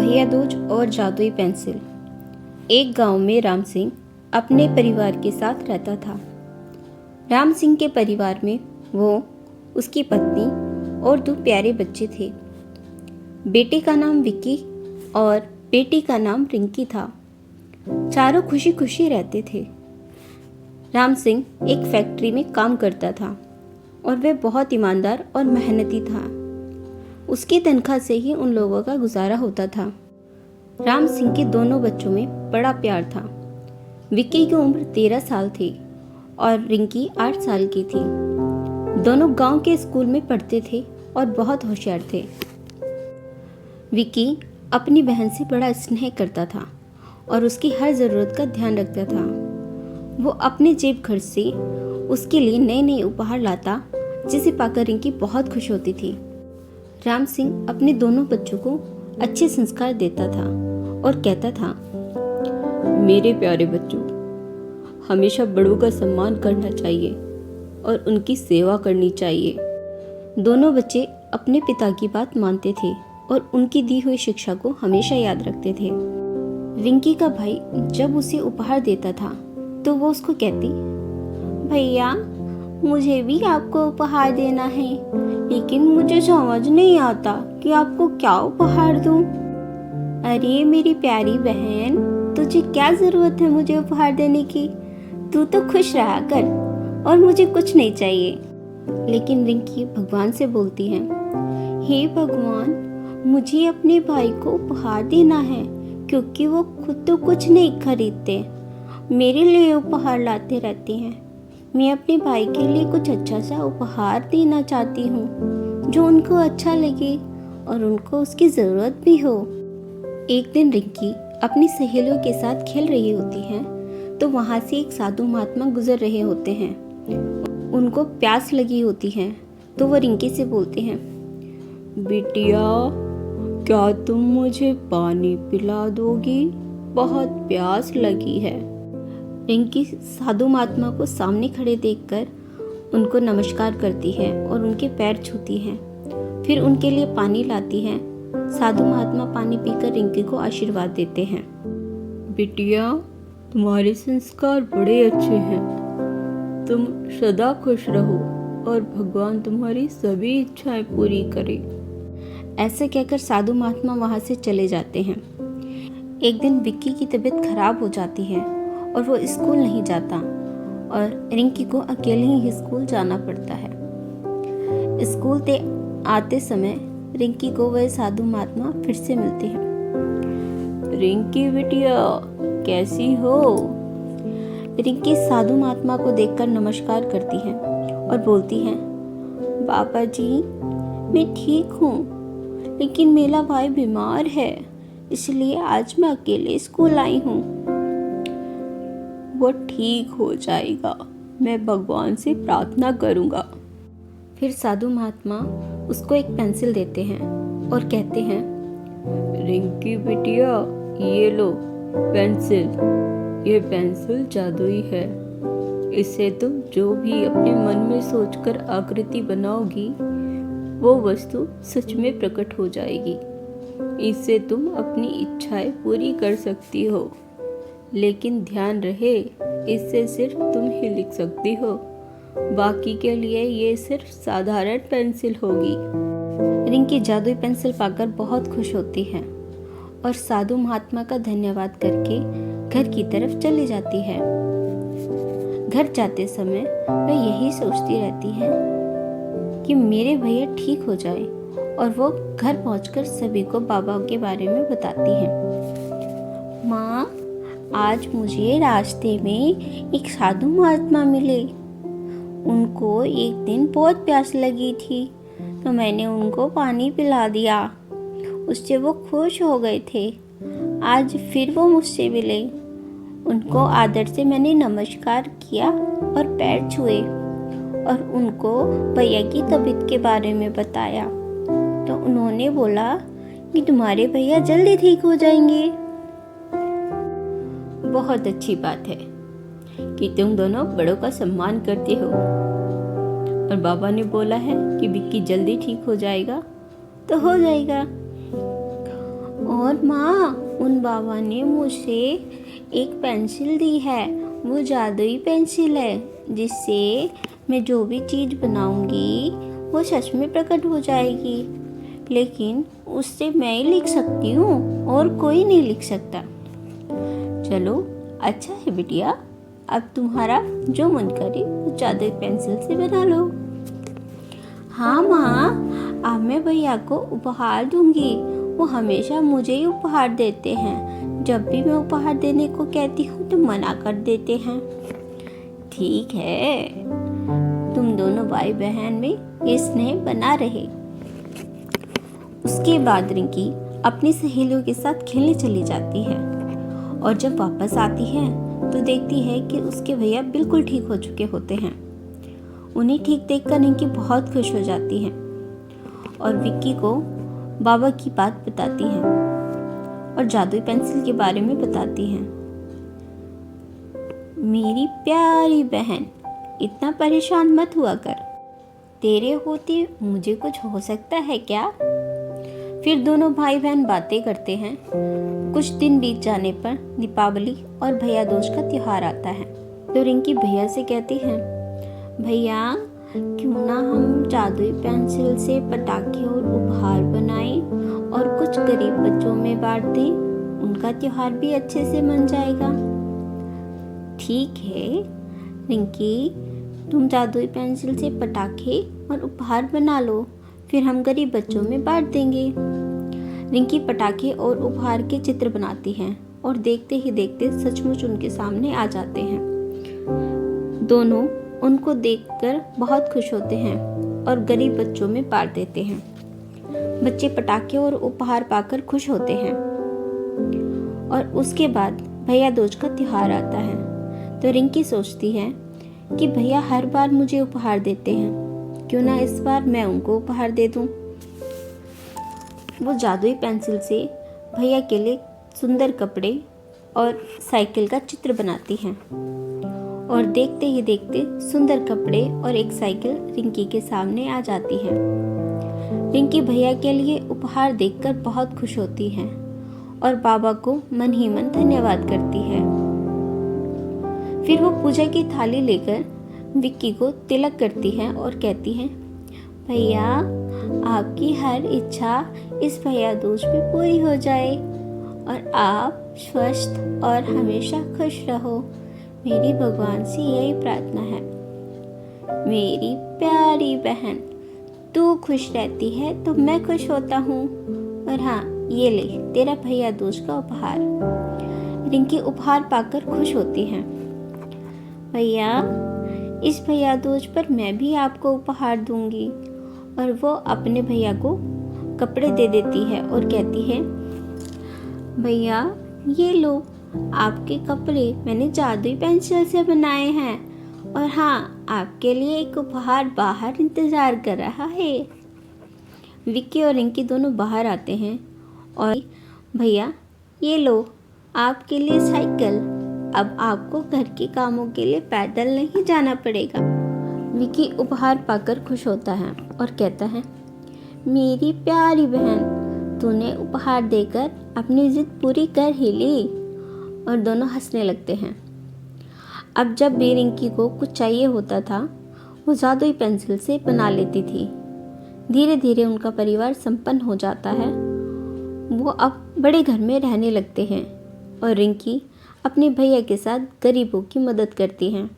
भैयादूज और जादुई पेंसिल। एक गांव में राम सिंह अपने परिवार के साथ रहता था। राम सिंह के परिवार में वो, उसकी पत्नी और 2 प्यारे बच्चे थे। बेटे का नाम विक्की और बेटी का नाम रिंकी था। चारों खुशी खुशी रहते थे। राम सिंह एक फैक्ट्री में काम करता था और वह बहुत ईमानदार और मेहनती था। उसकी तनख्वाह से ही उन लोगों का गुजारा होता था। राम सिंह के दोनों बच्चों में बड़ा प्यार था। विक्की की उम्र 13 साल थी और रिंकी 8 साल की थी। दोनों गांव के स्कूल में पढ़ते थे और बहुत होशियार थे। विक्की अपनी बहन से बड़ा स्नेह करता था और उसकी हर ज़रूरत का ध्यान रखता था। वो अपने जेब खर्च से उसके लिए नए नए उपहार लाता, जिसे पाकर रिंकी बहुत खुश होती थी। राम सिंह अपने दोनों बच्चों को अच्छे संस्कार देता था और कहता था, मेरे प्यारे बच्चों, हमेशा बड़ों का सम्मान करना चाहिए और उनकी सेवा करनी चाहिए। दोनों बच्चे अपने पिता की बात मानते थे और उनकी दी हुई शिक्षा को हमेशा याद रखते थे। रिंकी का भाई जब उसे उपहार देता था तो वो उसको कहती, भैया मुझे भी आपको उपहार देना है, लेकिन मुझे समझ नहीं आता कि आपको क्या उपहार दूं। अरे मेरी प्यारी बहन, तुझे क्या जरूरत है मुझे उपहार देने की? तू तो खुश रहा कर और मुझे कुछ नहीं चाहिए। लेकिन रिंकी भगवान से बोलती है, हे भगवान, मुझे अपने भाई को उपहार देना है क्योंकि वो खुद तो कुछ नहीं खरीदते, मेरे लिए उपहार लाते रहते हैं। मैं अपने भाई के लिए कुछ अच्छा सा उपहार देना चाहती हूँ जो उनको अच्छा लगे और उनको उसकी ज़रूरत भी हो। एक दिन रिंकी अपनी सहेलियों के साथ खेल रही होती है तो वहाँ से एक साधु महात्मा गुजर रहे होते हैं। उनको प्यास लगी होती है तो वो रिंकी से बोलते हैं, बिटिया क्या तुम मुझे पानी पिला दोगी? बहुत प्यास लगी है। रिंकी साधु महात्मा को सामने खड़े देखकर उनको नमस्कार करती है और उनके पैर छूती है। फिर उनके लिए पानी लाती है। साधु महात्मा पानी पीकर रिंकी को आशीर्वाद देते हैं। बिटिया, तुम्हारे संस्कार बड़े अच्छे हैं। तुम सदा खुश रहो और भगवान तुम्हारी सभी इच्छाएं पूरी करे। ऐसा कहकर साधु महात्मा वहाँ से चले जाते हैं। एक दिन विक्की की तबीयत खराब हो जाती है और वो स्कूल नहीं जाता और रिंकी को अकेले ही स्कूल जाना पड़ता है। स्कूल से आते समय रिंकी को वह साधु महात्मा फिर से मिलते हैं। रिंकी बिटिया, कैसी हो? रिंकी साधु महात्मा को देखकर नमस्कार करती है और बोलती है, बाबा जी मैं ठीक हूँ, लेकिन मेरा भाई बीमार है, इसलिए आज मैं अकेले स्कूल आई हूँ। वो ठीक हो जाएगा, मैं भगवान से प्रार्थना करूँगा। फिर साधु महात्मा उसको एक पेंसिल देते हैं और कहते हैं, रिंकी बिटिया, ये लो पेंसिल। ये पेंसिल जादुई है। इससे तुम जो भी अपने मन में सोचकर आकृति बनाओगी वो वस्तु सच में प्रकट हो जाएगी। इससे तुम अपनी इच्छाएं पूरी कर सकती हो, लेकिन ध्यान रहे इससे सिर्फ तुम ही लिख सकती हो, बाकी के लिए ये सिर्फ साधारण पेंसिल होगी। रिंकी जादुई पेंसिल पाकर बहुत खुश होती है और साधु महात्मा का धन्यवाद करके घर की तरफ चली जाती है। घर जाते समय वह यही सोचती रहती है कि मेरे भैया ठीक हो जाए, और वो घर पहुंचकर सभी को बाबा के बारे में बताती है। माँ, आज मुझे रास्ते में एक साधु महात्मा मिले। उनको एक दिन बहुत प्यास लगी थी तो मैंने उनको पानी पिला दिया। उससे वो खुश हो गए थे। आज फिर वो मुझसे मिले। उनको आदर से मैंने नमस्कार किया और पैर छुए और उनको भैया की तबीयत के बारे में बताया तो उन्होंने बोला कि तुम्हारे भैया जल्दी ठीक हो जाएंगे। बहुत अच्छी बात है कि तुम दोनों बड़ों का सम्मान करते हो, और बाबा ने बोला है कि विक्की जल्दी ठीक हो जाएगा तो हो जाएगा। और माँ, उन बाबा ने मुझे एक पेंसिल दी है। वो जादुई पेंसिल है जिससे मैं जो भी चीज़ बनाऊंगी वो सच में प्रकट हो जाएगी। लेकिन उससे मैं ही लिख सकती हूँ और कोई नहीं लिख सकता। चलो अच्छा है बिटिया, अब तुम्हारा जो मन करे वो जादुई पेंसिल से बना लो। हाँ माँ, अब मैं भैया को उपहार दूंगी। वो हमेशा मुझे ही उपहार देते हैं। जब भी मैं उपहार देने को कहती हूँ तो मना कर देते हैं। ठीक है, तुम दोनों भाई बहन में ये स्नेह बना रहे। उसके बाद रिंकी अपनी सहेलियों के साथ खेलने चली जाती है और जब वापस आती है तो देखती है कि उसके भैया बिल्कुल ठीक हो चुके होते हैं। उन्हें ठीक देखकर रिंकी बहुत खुश हो जाती है और विक्की को बाबा की बात बताती है और जादुई पेंसिल के बारे में बताती है। मेरी प्यारी बहन, इतना परेशान मत हुआ कर। तेरे होते मुझे कुछ हो सकता है क्या? फिर दोनों भाई बहन बातें करते हैं। कुछ दिन बीत जाने पर दीपावली और भैया दूज का त्योहार आता है तो रिंकी भैया से कहती है, भैया क्यों ना हम जादुई पेंसिल से पटाखे और उपहार बनाएं और कुछ गरीब बच्चों में बांट दें। उनका त्योहार भी अच्छे से मन जाएगा। ठीक है रिंकी, तुम जादुई पेंसिल से पटाखे और उपहार बना लो, फिर हम गरीब बच्चों में बांट देंगे। रिंकी पटाखे और उपहार के चित्र बनाती है और देखते ही देखते सचमुच उनके सामने आ जाते हैं। दोनों उनको देखकर बहुत खुश होते हैं और गरीब बच्चों में बांट देते हैं। बच्चे पटाखे और उपहार पाकर खुश होते हैं और उसके बाद भैया दूज का त्योहार आता है तो रिंकी सोचती है कि भैया हर बार मुझे उपहार देते हैं, क्यों ना इस बार मैं उनको उपहार दे दूं। वो जादुई पेंसिल से भैया के लिए सुंदर कपड़े और साइकिल का चित्र बनाती हैं और देखते ही देखते सुंदर कपड़े और एक साइकिल रिंकी के सामने आ जाती है। रिंकी भैया के लिए उपहार देखकर बहुत खुश होती है और बाबा को मन ही मन धन्यवाद करती है। फिर वो पूजा की थाली लेकर विक्की को तिलक करती है और कहती है, भैया आपकी हर इच्छा इस भैया दूज पे पूरी हो जाए और आप स्वस्थ और हमेशा खुश रहो। मेरी भगवान से यही प्रार्थना है। मेरी प्यारी बहन, तू खुश रहती है तो मैं खुश होता हूँ। और हाँ, ये ले तेरा भैया दूज का उपहार। रिंकी उपहार पाकर खुश होती है। भैया, इस भैया दूज पर मैं भी आपको उपहार दूंगी। और वो अपने भैया को कपड़े दे देती है और कहती है, भैया ये लो, आपके कपड़े मैंने जादुई पेंसिल से बनाए हैं और हाँ, आपके लिए एक उपहार बाहर इंतज़ार कर रहा है। विक्की और रिंकी दोनों बाहर आते हैं और भैया ये लो, आपके लिए साइकिल। अब आपको घर के कामों के लिए पैदल नहीं जाना पड़ेगा। विक्की उपहार पाकर खुश होता है और कहता है, मेरी प्यारी बहन, तूने उपहार देकर अपनी जिद पूरी कर ही ली। और दोनों हंसने लगते हैं। अब जब भी रिंकी को कुछ चाहिए होता था वो जादुई पेंसिल से बना लेती थी। धीरे धीरे उनका परिवार संपन्न हो जाता है। वो अब बड़े घर में रहने लगते हैं और रिंकी अपने भैया के साथ गरीबों की मदद करती हैं।